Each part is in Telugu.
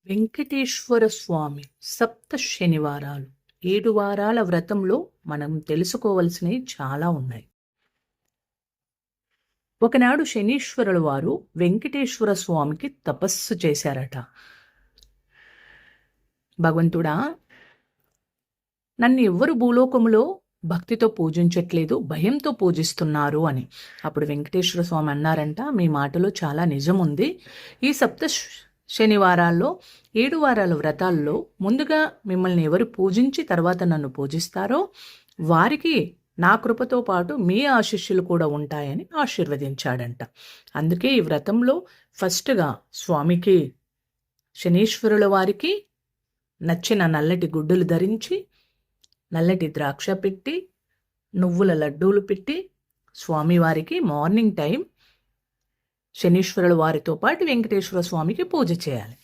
వెంకటేశ్వర స్వామి సప్త శనివారాలు 7 వారాల వ్రతంలో మనం తెలుసుకోవలసినవి చాలా ఉన్నాయి. ఒకనాడు శనీశ్వరుల వారు వెంకటేశ్వర స్వామికి తపస్సు చేశారట. భగవంతుడా, నన్ను ఎవ్వరు భూలోకములో భక్తితో పూజించట్లేదు, భయంతో పూజిస్తున్నారు అని. అప్పుడు వెంకటేశ్వర స్వామి అన్నారంట, మీ మాటలో చాలా నిజం ఉంది. ఈ సప్త శనివారాల్లో 7 వారాల వ్రతాల్లో ముందుగా మిమ్మల్ని ఎవరు పూజించి తర్వాత నన్ను పూజిస్తారో వారికి నా కృపతో పాటు మీ ఆశీస్సులు కూడా ఉంటాయని ఆశీర్వదించాడంట. అందుకే ఈ వ్రతంలో ఫస్ట్గా స్వామికి శనీశ్వరుల వారికి నచ్చిన నల్లటి గుడ్డులు ధరించి, నల్లటి ద్రాక్ష పెట్టి, నువ్వుల లడ్డూలు పెట్టి స్వామివారికి మార్నింగ్ టైం శనీశ్వరుల వారితో పాటు వెంకటేశ్వర స్వామికి పూజ చేయాలి.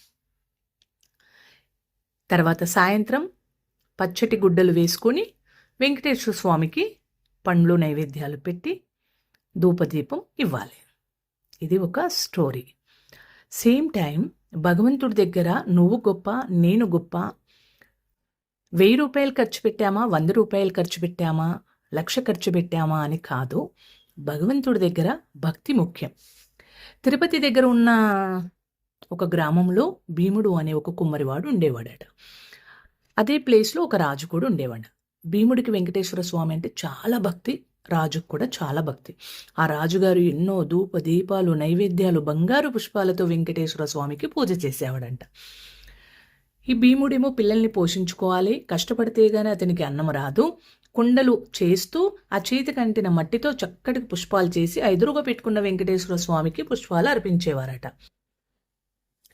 తర్వాత సాయంత్రం పచ్చటి గుడ్డలు వేసుకొని వెంకటేశ్వర స్వామికి పండ్లు నైవేద్యాలు పెట్టి ధూపదీపం ఇవ్వాలి. ఇది ఒక స్టోరీ. సేమ్ టైం భగవంతుడి దగ్గర నువ్వు గొప్ప, నేను గొప్ప, 1000 రూపాయలు ఖర్చు పెట్టామా, 100 రూపాయలు ఖర్చు పెట్టామా, 1,00,000 ఖర్చు పెట్టామా అని కాదు. భగవంతుడి దగ్గర భక్తి ముఖ్యం. తిరుపతి దగ్గర ఉన్న ఒక గ్రామంలో భీముడు అనే ఒక కుమ్మరివాడు ఉండేవాడట. అదే ప్లేస్లో ఒక రాజు కూడా ఉండేవాడు. భీముడికి వెంకటేశ్వర స్వామి అంటే చాలా భక్తి, రాజుకు కూడా చాలా భక్తి. ఆ రాజుగారు ఎన్నో ధూప దీపాలు, నైవేద్యాలు, బంగారు పుష్పాలతో వెంకటేశ్వర స్వామికి పూజ చేసేవాడంట. ఈ భీముడేమో పిల్లల్ని పోషించుకోవాలి, కష్టపడితే గానీ అతనికి అన్నం రాదు. కుండలు చేస్తూ ఆ చేతికి అంటిన మట్టితో చక్కటి పుష్పాలు చేసి ఎదురుగా పెట్టుకున్న వెంకటేశ్వర స్వామికి పుష్పాలు అర్పించేవారట.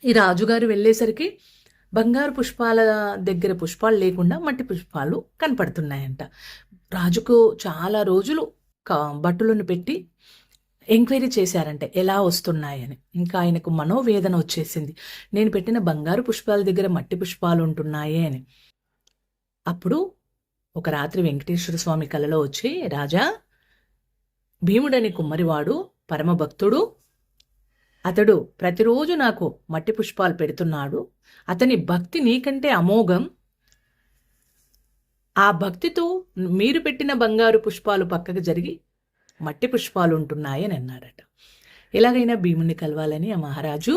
ఈ రాజుగారు వెళ్ళేసరికి బంగారు పుష్పాల దగ్గర పుష్పాలు లేకుండా మట్టి పుష్పాలు కనపడుతున్నాయంట. రాజుకు చాలా రోజులు భటులను పెట్టి ఎంక్వైరీ చేశారంటే ఎలా వస్తున్నాయని. ఇంకా ఆయనకు మనోవేదన వచ్చేసింది, నేను పెట్టిన బంగారు పుష్పాల దగ్గర మట్టి పుష్పాలు ఉంటున్నాయే అని. అప్పుడు ఒక రాత్రి వెంకటేశ్వర స్వామి కలలో వచ్చి, రాజా, భీముడని కుమ్మరివాడు పరమభక్తుడు, అతడు ప్రతిరోజు నాకు మట్టి పుష్పాలు పెడుతున్నాడు, అతని భక్తి నీకంటే అమోఘం, ఆ భక్తితో మీరు పెట్టిన బంగారు పుష్పాలు పక్కకు జరిగి మట్టి పుష్పాలు ఉంటున్నాయి అని అన్నారట. ఎలాగైనా భీముడిని కలవాలని ఆ మహారాజు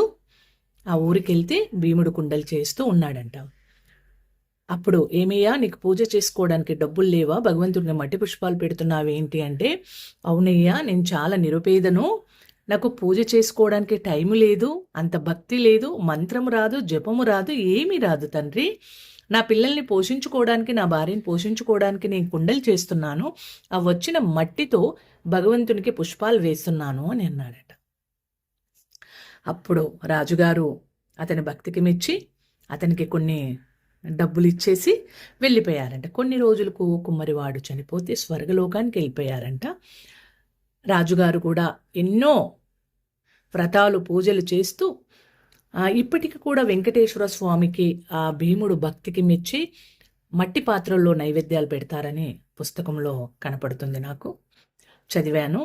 ఆ ఊరికి వెళ్తే భీముడు కుండలు చేస్తూ ఉన్నాడంట. అప్పుడు, ఏమయ్యా, నీకు పూజ చేసుకోవడానికి డబ్బులు లేవా, భగవంతుడిని మట్టి పుష్పాలు పెడుతున్నావేంటి అంటే, అవునయ్యా, నేను చాలా నిరుపేదను, నాకు పూజ చేసుకోవడానికి టైము లేదు, అంత భక్తి లేదు, మంత్రము రాదు, జపము రాదు, ఏమీ రాదు తండ్రి. నా పిల్లల్ని పోషించుకోవడానికి, నా భార్యను పోషించుకోవడానికి నేను కుండలు చేస్తున్నాను, ఆ వచ్చిన మట్టితో భగవంతునికి పుష్పాలు వేస్తున్నాను అని అన్నాడట. అప్పుడు రాజుగారు అతని భక్తికి మెచ్చి అతనికి కొన్ని డబ్బులు ఇచ్చేసి వెళ్ళిపోయారంట. కొన్ని రోజులకు కుమ్మరివాడు చనిపోతే స్వర్గలోకానికి వెళ్ళిపోయారంట. రాజుగారు కూడా ఎన్నో వ్రతాలు పూజలు చేస్తూ ఇప్పటికి కూడా వెంకటేశ్వర స్వామికి ఆ భీముడు భక్తికి మెచ్చి మట్టి పాత్రల్లో నైవేద్యాలు పెడతారని పుస్తకంలో కనపడుతుంది. నాకు చదివాను.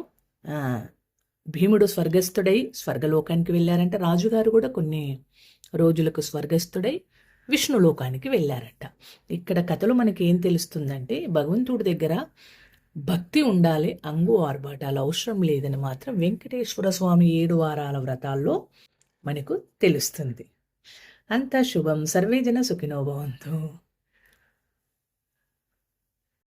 భీముడు స్వర్గస్థుడై స్వర్గలోకానికి వెళ్ళారంట. రాజుగారు కూడా కొన్ని రోజులకు స్వర్గస్థుడై విష్ణులోకానికి వెళ్ళారంట. ఇక్కడ కథలో మనకి ఏం తెలుస్తుందంటే, భగవంతుడి దగ్గర భక్తి ఉండాలి, అంగు ఆర్భాటాలు అవసరం లేదని మాత్రం వెంకటేశ్వర స్వామి 7 వారాల వ్రతాల్లో మనకు తెలుస్తుంది. అంతా శుభం. సర్వేజన సుఖినో భవంతు.